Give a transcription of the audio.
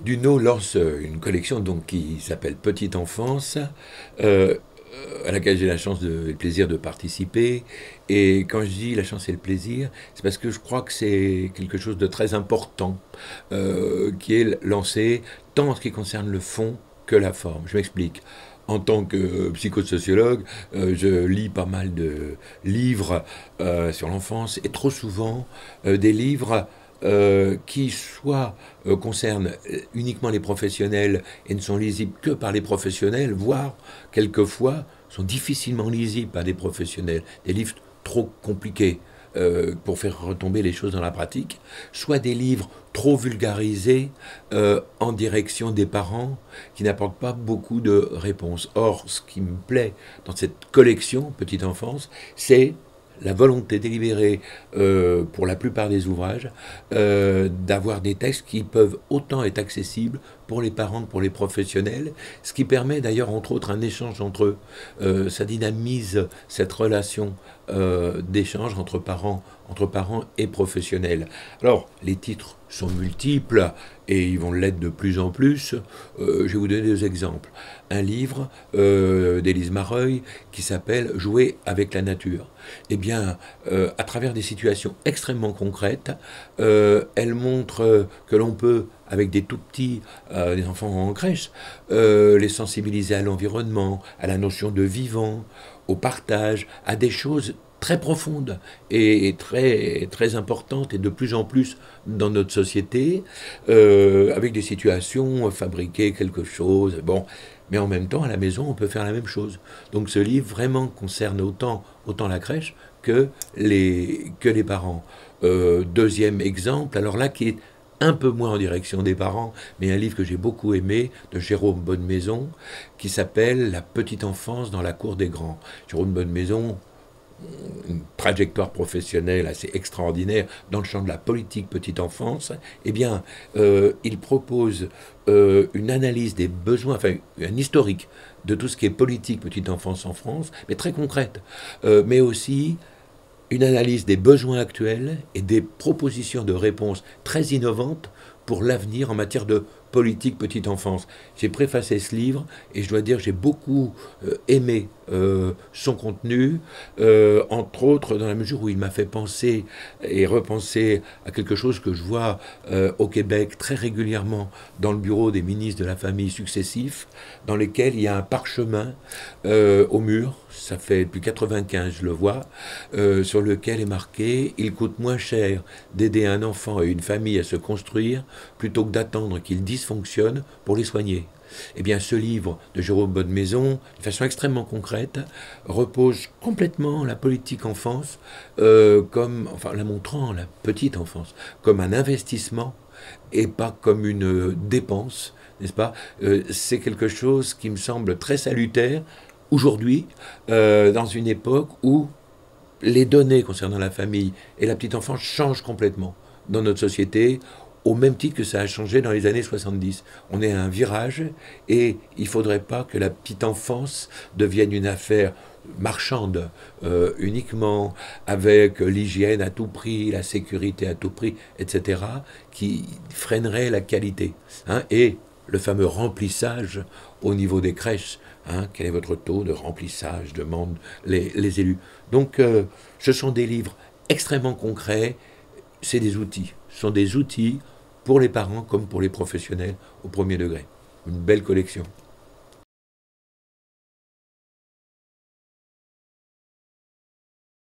Duno lance une collection donc, qui s'appelle Petite Enfance, euh, à laquelle j'ai la chance et le plaisir de participer. Et quand je dis la chance et le plaisir, c'est parce que je crois que c'est quelque chose de très important qui est lancé tant en ce qui concerne le fond que la forme. Je m'explique. En tant que psychosociologue, je lis pas mal de livres sur l'enfance et trop souvent des livres qui soit concernent uniquement les professionnels et ne sont lisibles que par les professionnels, voire quelquefois sont difficilement lisibles par des professionnels, des livres trop compliqués pour faire retomber les choses dans la pratique, soit des livres trop vulgarisés en direction des parents qui n'apportent pas beaucoup de réponses. Or, ce qui me plaît dans cette collection Petite Enfance, c'est la volonté délibérée pour la plupart des ouvrages d'avoir des textes qui peuvent autant être accessibles pour les parents que pour les professionnels, ce qui permet d'ailleurs entre autres un échange entre eux. Ça dynamise cette relation d'échange entre parents et professionnels. Alors, les titres sont multiples et ils vont l'être de plus en plus. Je vais vous donner deux exemples. Un livre d'Élise Mareuil qui s'appelle Jouer avec la nature. Eh bien, à travers des situations extrêmement concrètes, elle montre que l'on peut, avec des tout petits, des enfants en crèche, les sensibiliser à l'environnement, à la notion de vivant, au partage, à des choses très profondes et très importantes et de plus en plus dans notre société, avec des situations, fabriquer quelque chose, bon, mais en même temps, à la maison, on peut faire la même chose. Donc ce livre vraiment concerne autant la crèche que les parents. Deuxième exemple, alors là, qui est un peu moins en direction des parents, mais un livre que j'ai beaucoup aimé, de Jérôme Bonnemaison, qui s'appelle La petite enfance dans la cour des grands. Jérôme Bonnemaison, une trajectoire professionnelle assez extraordinaire dans le champ de la politique petite enfance, eh bien, il propose une analyse des besoins, enfin, un historique de tout ce qui est politique petite enfance en France, mais très concrète, mais aussi une analyse des besoins actuels et des propositions de réponses très innovantes pour l'avenir en matière de politique petite enfance. J'ai préfacé ce livre et je dois dire que j'ai beaucoup aimé son contenu, entre autres dans la mesure où il m'a fait penser et repenser à quelque chose que je vois au Québec très régulièrement dans le bureau des ministres de la famille successifs, dans lesquels il y a un parchemin au mur, ça fait depuis 95 je le vois, sur lequel est marqué « Il coûte moins cher d'aider un enfant et une famille à se construire plutôt que d'attendre qu'ils dysfonctionnent pour les soigner ». Eh bien, ce livre de Jérôme Bonnemaison, de façon extrêmement concrète, repose complètement la politique enfance, comme, enfin, la montrant, la petite enfance, comme un investissement et pas comme une dépense, n'est-ce pas? C'est quelque chose qui me semble très salutaire aujourd'hui, dans une époque où les données concernant la famille et la petite enfance changent complètement dans notre société, au même titre que ça a changé dans les années 70. On est à un virage et il ne faudrait pas que la petite enfance devienne une affaire marchande uniquement, avec l'hygiène à tout prix, la sécurité à tout prix, etc., qui freinerait la qualité. Hein, et le fameux remplissage au niveau des crèches. Hein, quel est votre taux de remplissage, demandent les élus. Donc, ce sont des livres extrêmement concrets, c'est des outils. Ce sont des outils pour les parents comme pour les professionnels au premier degré. Une belle collection.